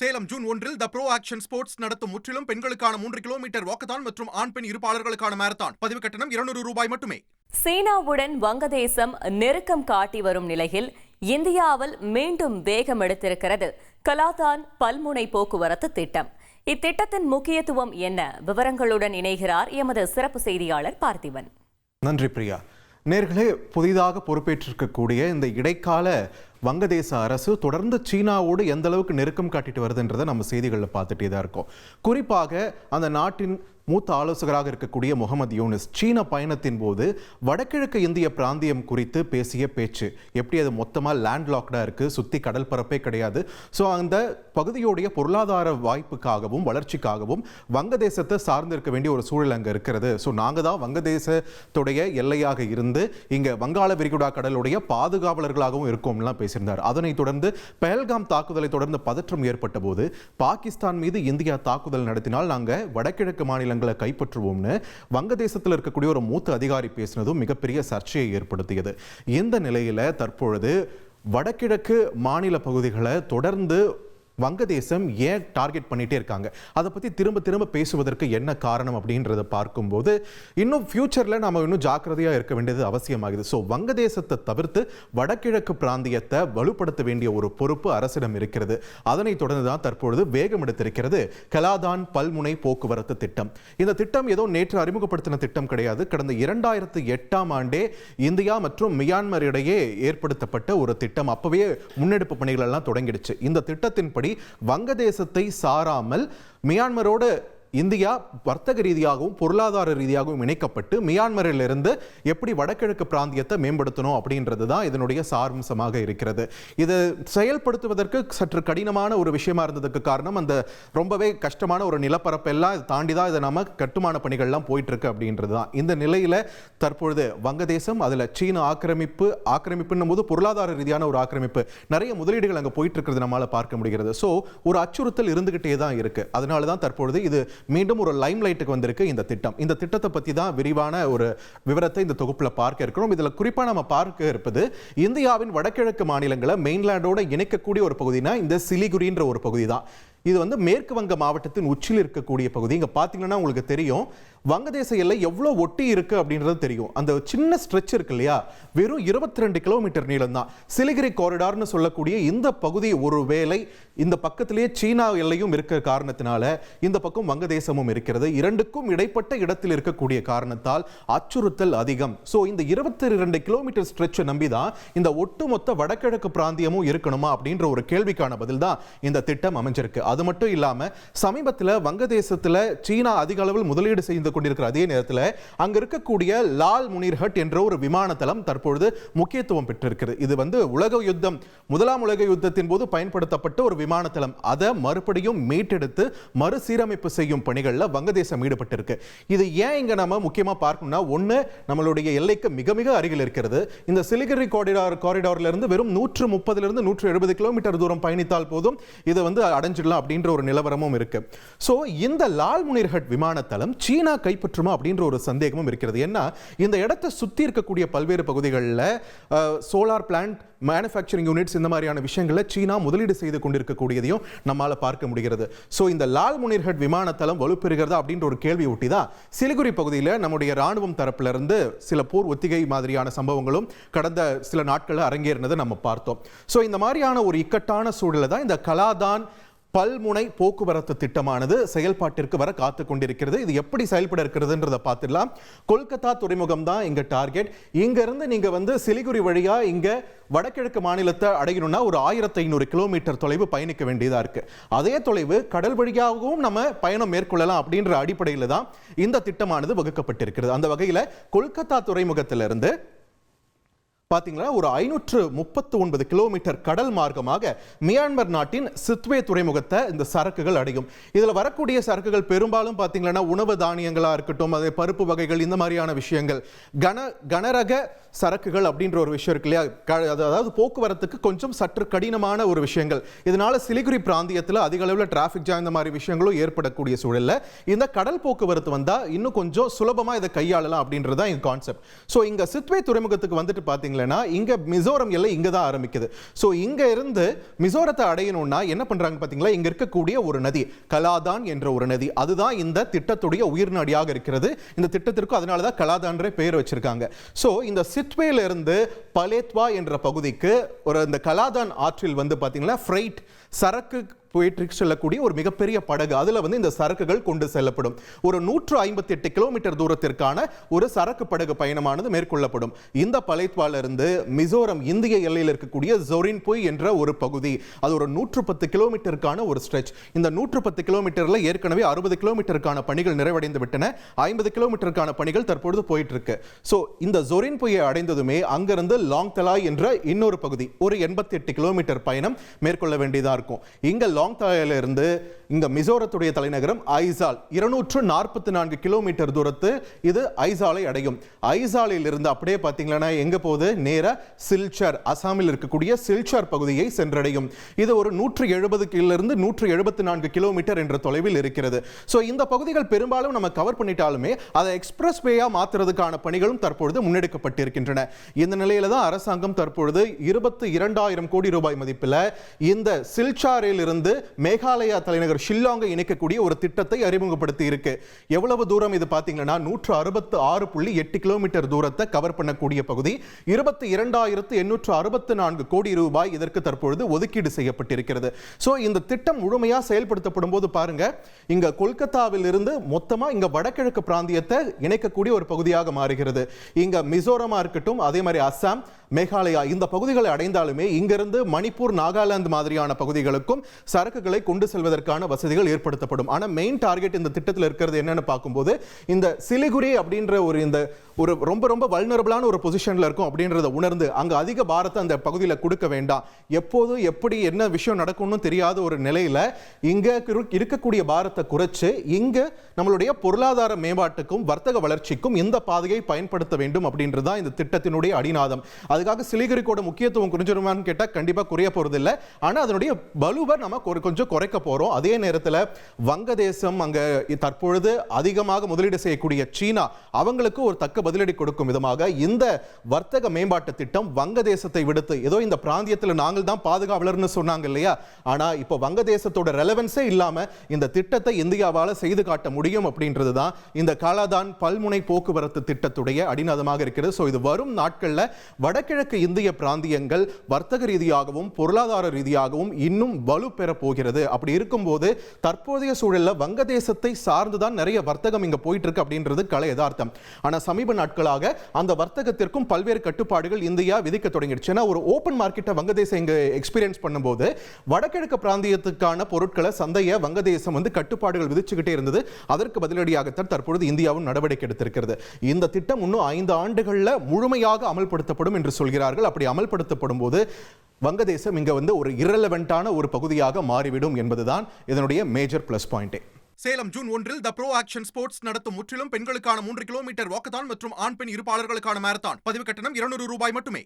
Salem June 1 த bro action sports நடத்தும் முற்றிலும் பெண்களுக்கான 3 கிலோமீட்டர் வாக்கத்தான் மற்றும் ஆண் பெண் இருப்பாளர்களுக்கான மாரத்தான். பதிவு கட்டணம் ₹200 மட்டுமே. சீனாவுடன் வங்கதேசம் நெருக்கம் காட்டி வரும் நிலையில் இந்தியாவில் மீண்டும் வேகம் எடுத்திருக்கிறது கலாதான் பல்முனை போக்குவரத்து திட்டம். இத்திட்டத்தின் முக்கியத்துவம் என்ன? விவரங்களுடன் இணைகிறார் எமது சிறப்பு செய்தியாளர் பார்த்திபன். நன்றி பிரியா. நேர்களே, புதிதாக பொறுப்பேற்றிருக்கக்கூடிய இந்த இடைக்கால வங்கதேச அரசு தொடர்ந்து சீனாவோடு எந்த அளவுக்கு நெருக்கம் காட்டிட்டு வருதுன்றதை நம்ம செய்திகளில் பார்த்துட்டே தான் இருக்கோம். குறிப்பாக அந்த நாட்டின் மூத்த ஆலோசகராக இருக்கக்கூடிய முகமது யூனிஸ் சீன பயணத்தின் போது வடகிழக்கு இந்திய பிராந்தியம் குறித்து பேசிய பேச்சு எப்படி அது மொத்தமாக லேண்ட்லாக்டாக இருக்குது, சுற்றி கடல் பரப்பே கிடையாது. ஸோ அந்த பகுதியுடைய பொருளாதார வாய்ப்புக்காகவும் வளர்ச்சிக்காகவும் வங்கதேசத்தை சார்ந்திருக்க வேண்டிய ஒரு சூழல் அங்கே இருக்கிறது. ஸோ நாங்கள் தான் வங்கதேசத்துடைய எல்லையாக இருந்து இங்கே வங்காள விரிகுடா கடலுடைய பாதுகாவலர்களாகவும் இருக்கோம்லாம் பேசியிருந்தார். அதனைத் தொடர்ந்து பெஹல்காம் தாக்குதலை தொடர்ந்து பதற்றம் ஏற்பட்ட போது பாகிஸ்தான் மீது இந்தியா தாக்குதல் நடத்தினால் நாங்கள் வடகிழக்கு மாநிலங்களை கைப்பற்றுவோம்னு வங்கதேசத்தில் இருக்கக்கூடிய ஒரு மூத்த அதிகாரி பேசினதும் மிகப்பெரிய சர்ச்சையை ஏற்படுத்தியது. இந்த நிலையில தற்பொழுது வடகிழக்கு மாநில பகுதிகளை தொடர்ந்து வங்கதேசம் ஏன் டார்கெட் பண்ணிட்டே இருக்காங்க, அதை பற்றி திரும்ப பேசுவதற்கு என்ன காரணம் அப்படின்றத பார்க்கும்போது இன்னும் ஃபியூச்சரில் நம்ம இன்னும் ஜாக்கிரதையாக இருக்க வேண்டியது அவசியமாகுது. ஸோ வங்கதேசத்தை தவிர்த்து வடகிழக்கு பிராந்தியத்தை வலுப்படுத்த வேண்டிய ஒரு பொறுப்பு அரசிடம் இருக்கிறது. அதனைத் தொடர்ந்து தான் தற்பொழுது வேகம் எடுத்திருக்கிறது கலாதான் பல்முனை போக்குவரத்து திட்டம். இந்த திட்டம் ஏதோ நேற்று அறிமுகப்படுத்தின திட்டம் கிடையாது. கடந்த 2008ஆம் ஆண்டே இந்தியா மற்றும் மியான்மர் இடையே ஏற்படுத்தப்பட்ட ஒரு திட்டம். அப்பவே முன்னெடுப்பு பணிகள் எல்லாம் தொடங்கிடுச்சு. இந்த திட்டத்தின்படி வங்கதேசத்தை சாராமல் மியான்மரோடு இந்தியா வர்த்தக ரீதியாகவும் பொருளாதார ரீதியாகவும் இணைக்கப்பட்டு மியான்மரிலிருந்து எப்படி வடகிழக்கு பிராந்தியத்தை மேம்படுத்தணும் அப்படின்றது தான் இதனுடைய சாரம்சமாக இருக்கிறது. இதை செயல்படுத்துவதற்கு சற்று கடினமான ஒரு விஷயமா இருந்ததுக்கு காரணம் அந்த ரொம்பவே கஷ்டமான ஒரு நிலப்பரப்பெல்லாம் தாண்டி தான் இதை நம்ம கட்டுமான பணிகள்லாம் போயிட்டு இருக்கு அப்படின்றது தான். இந்த நிலையில தற்பொழுது வங்கதேசம் அதில் சீன ஆக்கிரமிப்புன்னும் போது பொருளாதார ரீதியான ஒரு ஆக்கிரமிப்பு, நிறைய முதலீடுகள் அங்கே போயிட்டு இருக்கிறது நம்மளால பார்க்க முடிகிறது. ஸோ ஒரு அச்சுறுத்தல் இருந்துகிட்டே தான் இருக்கு. அதனால தான் தற்பொழுது இது மீண்டும் ஒரு லைம் லைட்டுக்கு வந்திருக்கு இந்த திட்டம். இந்த திட்டத்தை பற்றி தான் விரிவான ஒரு விவரத்தை இந்த தொகுப்பில் பார்க்க இருக்கிறோம். இதில் குறிப்பாக நம்ம பார்க்க இருப்பது இந்தியாவின் வடகிழக்கு மாநிலங்களை மெயின்லேண்டோட இணைக்கக்கூடிய ஒரு பகுதினா இந்த சிலிகுரின்ற ஒரு பகுதி தான். இது வந்து மேற்கு வங்க மாவட்டத்தின் உச்சியில் இருக்கக்கூடிய பகுதி. இங்கே பார்த்தீங்கன்னா உங்களுக்கு தெரியும் வங்கதேச எல்லை எவ்வளோ ஒட்டி இருக்கு அப்படின்றது தெரியும். அந்த சின்ன ஸ்ட்ரெச் இருக்கு இல்லையா, வெறும் 22 கிலோமீட்டர் நீளம் தான். சிலிகுரி காரிடார்னு சொல்லக்கூடிய இந்த பகுதி ஒரு வேளை இந்த பக்கத்திலேயே சீனா எல்லையும் இருக்கிற காரணத்தினால இந்த பக்கம் வங்கதேசமும் இருக்கிறது. இரண்டுக்கும் இடைப்பட்ட இடத்தில் இருக்கக்கூடிய காரணத்தால் அச்சுறுத்தல் அதிகம். ஸோ இந்த 22 கிலோமீட்டர் ஸ்ட்ரெச்சை நம்பி தான் இந்த ஒட்டுமொத்த வடகிழக்கு பிராந்தியமும் இருக்கணுமா அப்படின்ற ஒரு கேள்விக்கான பதில் தான் இந்த திட்டம் அமைஞ்சிருக்கு. அது மட்டும் இல்லாம சமீபத்தில் வங்கதேசத்தில் சீனா அதிக அளவில் முதலீடு செய்து கொண்டிருக்கிற அதே நேரத்தில் அங்க இருக்கக்கூடிய லால் முனிர்ஹட் என்ற ஒரு விமான தளம் தற்பொழுது முக்கியத்துவம் பெற்றிருக்கிறது. இது வந்து முதலாம் உலக யுத்தத்தின் போது பயன்படுத்தப்பட்ட ஒரு விமான தளம். அதை மறுபடியும் மீட்டெடுத்து மறுசீரமைப்பு செய்யும் பணிகளில் வங்கதேசம் ஈடுபட்டிருக்கு. இது ஏன் இங்க நம்ம முக்கியமா பார்க்கணும்னா, ஒன்று நம்மளுடைய எல்லைக்கு மிக மிக அருகில் இருக்கிறது. இந்த சிலிகுரி காரிடார்ல இருந்து வெறும் 130 170 கிலோமீட்டர் தூரம் பயணித்தால் போதும் இதை வந்து அடைஞ்சிடலாம் அப்படின்ற ஒரு நிலவரமும் இருக்கு. சோ இந்த லால் முனிர்ஹட் விமான தளம் சீனா கைப்பற்றுமா அப்படின்ற ஒரு சந்தேகமும் இருக்கிறது. ஏன்னா இந்த இடத்தை சுற்றி இருக்கக்கூடிய பல்வேறு பகுதிகளில் சோலார் பிளான்ட், மேனுஃபேக்சரிங் யூனிட்ஸ், இந்த மாதிரியான விஷயங்களை சீனா முதலீடு செய்து கொண்டிருக்கக்கூடியதையும் நம்மால பார்க்க முடிகிறது. ஸோ இந்த லால் முனிர்ஹட் விமான தளம் வலுப்பெறுகிறதா அப்படின்ற ஒரு கேள்வி ஒட்டி தான் சிலிகுரி பகுதியில் நம்முடைய ராணுவம் தரப்பிலிருந்து சில போர் ஒத்திகை மாதிரியான சம்பவங்களும் கடந்த சில நாட்களில் அரங்கேறினதை நம்ம பார்த்தோம். ஸோ இந்த மாதிரியான ஒரு இக்கட்டான சூழலில் தான் இந்த கலாதான் பல்முனை போக்குவரத்து திட்டமானது செயல்பாட்டிற்கு வர காத்து கொண்டிருக்கிறது. இது எப்படி செயல்பட இருக்கிறதுன்றதை பார்த்துடலாம். கொல்கத்தா துறைமுகம் தான் இங்க டார்கெட். இங்க இருந்து நீங்க வந்து சிலிகுரி வழியா இங்க வடகிழக்கு மாநிலத்தை அடையணும்னா ஒரு 1500 கிலோமீட்டர் தொலைவு பயணிக்க வேண்டியதா இருக்கு. அதே தொலைவு கடல் வழியாகவும் நம்ம பயணம் மேற்கொள்ளலாம் அப்படின்ற அடிப்படையில் தான் இந்த திட்டமானது வகுக்கப்பட்டிருக்கிறது. அந்த வகையில் கொல்கத்தா துறைமுகத்திலிருந்து பார்த்தீங்களா ஒரு 539 கிலோமீட்டர் கடல் மார்க்கமாக மியான்மர் நாட்டின் சித்வே துறைமுகத்தை இந்த சரக்குகள் அடையும். இதில் வரக்கூடிய சரக்குகள் பெரும்பாலும் பார்த்தீங்கன்னா உணவு தானியங்களாக இருக்கட்டும், அதே பருப்பு வகைகள், இந்த மாதிரியான விஷயங்கள், கனரக சரக்குகள் அப்படின்ற ஒரு விஷயம் இருக்கு இல்லையா, அதாவது போக்குவரத்துக்கு கொஞ்சம் சற்று கடினமான ஒரு விஷயங்கள். இதனால சிலிகுரி பிராந்தியத்தில் அதிக அளவில் டிராஃபிக் ஜாம் இந்த மாதிரி விஷயங்களும் ஏற்படக்கூடிய சூழலில் இந்த கடல் போக்குவரத்து வந்தால் இன்னும் கொஞ்சம் சுலபமாக இதை கையாளலாம் அப்படின்றதான் இந்த கான்செப்ட். ஸோ இங்கே சித்வே துறைமுகத்துக்கு வந்துட்டு பார்த்தீங்களா பாத்தீங்கன்னா இங்க மிசோரம் எல்லை இங்க தான் ஆரம்பிக்குது. ஸோ இங்க இருந்து மிசோரத்தை அடையணும்னா என்ன பண்றாங்க பாத்தீங்களா, இங்க இருக்கக்கூடிய ஒரு நதி கலாதான் என்ற ஒரு நதி, அதுதான் இந்த திட்டத்துடைய உயிர் நாடியாக இருக்கிறது. இந்த திட்டத்திற்கு அதனாலதான் கலாதான்ற பெயர் வச்சிருக்காங்க. ஸோ இந்த சிட்வேல இருந்து பலேத்வா என்ற பகுதிக்கு ஒரு இந்த கலாதான் ஆற்றில் வந்து பாத்தீங்கன்னா ஃப்ரைட் சரக்கு போயிட்டு செல்லக்கூடிய ஒரு மிகப்பெரிய படகு, அதுல வந்து இந்த சரக்குகள் கொண்டு செல்லப்படும். ஒரு 158 கிலோமீட்டர் தூரத்திற்கான ஒரு சரக்கு படகு பயணமானது மேற்கொள்ளப்படும். இந்த பலேத்வால இருந்து மிசோரம் இந்திய எல்லையில் இருக்கக்கூடிய ஜொரின்புய் என்ற ஒரு பகுதி, அது ஒரு 110 கிலோமீட்டருக்கான ஒரு ஸ்ட்ரெச். இந்த 110 கிலோமீட்டர்ல ஏற்கனவே 60 கிலோமீட்டருக்கான பணிகள் நிறைவடைந்து விட்டன. 50 கிலோமீட்டருக்கான பணிகள் தற்பொழுது போயிட்டு இருக்கு. ஸோ இந்த ஜொரின்புயை அடைந்ததுமே அங்கிருந்து லாங் தலாய் என்ற இன்னொரு பகுதி ஒரு 88 கிலோமீட்டர் பயணம் மேற்கொள்ள வேண்டியதா இருக்கும். இங்க லாங் தலாயில இருந்து இங்க மிசோரத்துடைய தலைநகரம் ஐசால் 244 கிலோமீட்டர் தூரத்து இது ஐசாலை அடையும். ஐசாலில் இருந்து அப்படியே பாத்தீங்கன்னா எங்க போகுது, நேரா சில்சர், அசாமில் இருக்கக்கூடிய சில்சர் பகுதியை சென்றடையும். இது ஒரு 170 இருந்து 174 கிலோமீட்டர் என்ற தொலைவில் இருக்கிறது. ஸோ இந்த பகுதிகள் பெரும்பாலும் நம்ம கவர் பண்ணிட்டாலுமே அதை எக்ஸ்பிரஸ் வேயா மாற்றுறதுக்கான பணிகளும் தற்பொழுது முன்னெடுக்கப்பட்டிருக்கின்றன. இந்த நிலையில தான் அரசாங்கம் தற்பொழுது 22,000 கோடி ரூபாய் மதிப்பில் இந்த சில்சாரில் இருந்து மேகாலயா தலைநகர் ஷில்லாங்கை இணைக்கக்கூடிய ஒரு திட்டத்தை அறிமுகப்படுத்தி இருக்கு. எவ்வளவு தூரம் இது பாத்தீங்கன்னா 166.8 கிலோமீட்டர் தூரத்தை கவர் பண்ணக்கூடிய பகுதி. 22,864 கோடி ரூபாய் இதற்கு தற்பொழுது ஒதுக்கீடு செய்யப்பட்டிருக்கிறது. சோ இந்த திட்டம் முழுமையா செயல்படுத்தப்படும் போது பாருங்க, இங்க கொல்கத்தாவில் இருந்து மொத்தமா இங்க வடகிழக்கு பிராந்தியத்தை இணைக்கக்கூடிய ஒரு பகுதியாக மாறுகிறது. இங்க மிசோரமா இருக்கட்டும், அதே மாதிரி அசாம், மேகாலயா இந்த பகுதிகளை அடைந்தாலுமே இங்கிருந்து மணிப்பூர், நாகாலாந்து மாதிரியான பகுதிகளுக்கும் சரக்குகளை கொண்டு செல்வதற்கான வசதிகள் ஏற்படுத்தப்படும். ஆனா மெயின் டார்கெட் இந்த திட்டத்தில் இருக்கிறது என்னன்னு பார்க்கும்போது, இந்த சிலிகுரி அப்படின்ற ஒரு ரொம்ப ரொம்ப வல்னரபிளான ஒரு பொசிஷன்ல இருக்கும் அப்படின்றத உணர்ந்து அங்க அதிக பாரத்தை அந்த பகுதியில் கொடுக்க வேண்டாம். எப்போது எப்படி என்ன விஷயம் நடக்கும்னு தெரியாத ஒரு நிலையில இங்க இருக்கக்கூடிய பாரத்தை குறைச்சு இங்க நம்மளுடைய பொருளாதார மேம்பாட்டுக்கும் வர்த்தக வளர்ச்சிக்கும் இந்த பாதையை பயன்படுத்த வேண்டும் அப்படின்றதான் இந்த திட்டத்தினுடைய அடிநாதம். அதுக்காக சிலிகுரிக்கோட முக்கியத்துவம் குறைஞ்சிருமான்னு கேட்டா கண்டிப்பா குறைய போறது இல்லை. ஆனா அதனுடைய பலுவை நம்ம கொஞ்சம் குறைக்க போறோம். அதே நேரத்தில் வங்கதேசம் அங்க தற்பொழுது அதிகமாக முதலீடு செய்யக்கூடிய சீனா அவங்களுக்கு ஒரு தக்க பதிலடி கொடுக்கும் விதமாக இந்த வர்த்தக மேம்பாட்டு திட்டம் வங்கதேசத்தை விடுத்து, ஏதோ இந்த பிராந்தியத்தில் நாங்கள் தான் பாதுகாவலர்னு சொன்னாங்க இல்லையா, ஆனா இப்போ வங்கதேசத்தோட ரெலவன்ஸே இல்லாம இந்த திட்டத்தை இந்தியாவால செய்து காட்ட முடியும் அப்படின்றது தான் இந்த காலாதான் பல்முனை போக்குவரத்து திட்டத்துடைய அடிநாதமாக இருக்கிறது. ஸோ இது வரும் நாட்களில் வடகிழக்கு இந்திய பிராந்தியங்கள் வர்த்தக ரீதியாகவும் பொருளாதார ரீதியாகவும் இன்னும் வலு பெற போகிறது. அப்படி இருக்கும்போது தற்போதைய சூழல்ல வங்கதேசத்தை சார்ந்துதான் நிறைய வர்த்தகம் இங்க போயிட்டு இருக்கு அப்படின்றது கலை யதார்த்தம். ஆனா சமீப நாட்களாக அந்த வர்த்தகத்திற்கும் பல்வேறு கட்டுப்பாடுகள் இந்தியா விதிக்க தொடங்கிடுச்சு. ஒரு ஓபன் மார்க்கெட்டை வங்கதேசம் இங்க எக்ஸ்பீரியன்ஸ் பண்ணும்போது வடகிழக்கு பிராந்தியத்துக்கான பொருட்களை சந்தையை வங்கதேசம் வந்து கட்டுப்பாடுகள் விதிச்சுக்கிட்டே இருந்தது. அதற்கு பதிலடியாகத்தான் தற்பொழுது இந்தியாவும் நடவடிக்கை எடுத்திருக்கிறது. இந்த திட்டம் இன்னும் 5 ஆண்டுகள்ல முழுமையாக அமல்படுத்தப்படும் என்று சொல்கிறார்கள். அப்படி அமல்படுத்தப்படும் போது வங்கதேசம் இங்க வந்து ஒரு இரலவென்ட்டான ஒரு பகுதியாக மாறிவிடும் என்பதுதான் இதனுடைய மேஜர் பிளஸ் பாயிண்டே. சேலம் ஜூன் 1 த ப்ரோ ஆக்ஷன் ஸ்போர்ட்ஸ் நடத்தும் முற்றிலும் பெண்களுக்கான 3 கிலோமீட்டர் வாக்கத்தான் மற்றும் ஆண் பெண் இருப்பாளர்களுக்கான மாரத்தான். பதிவு கட்டணம் 200 ரூபாய் மட்டுமே.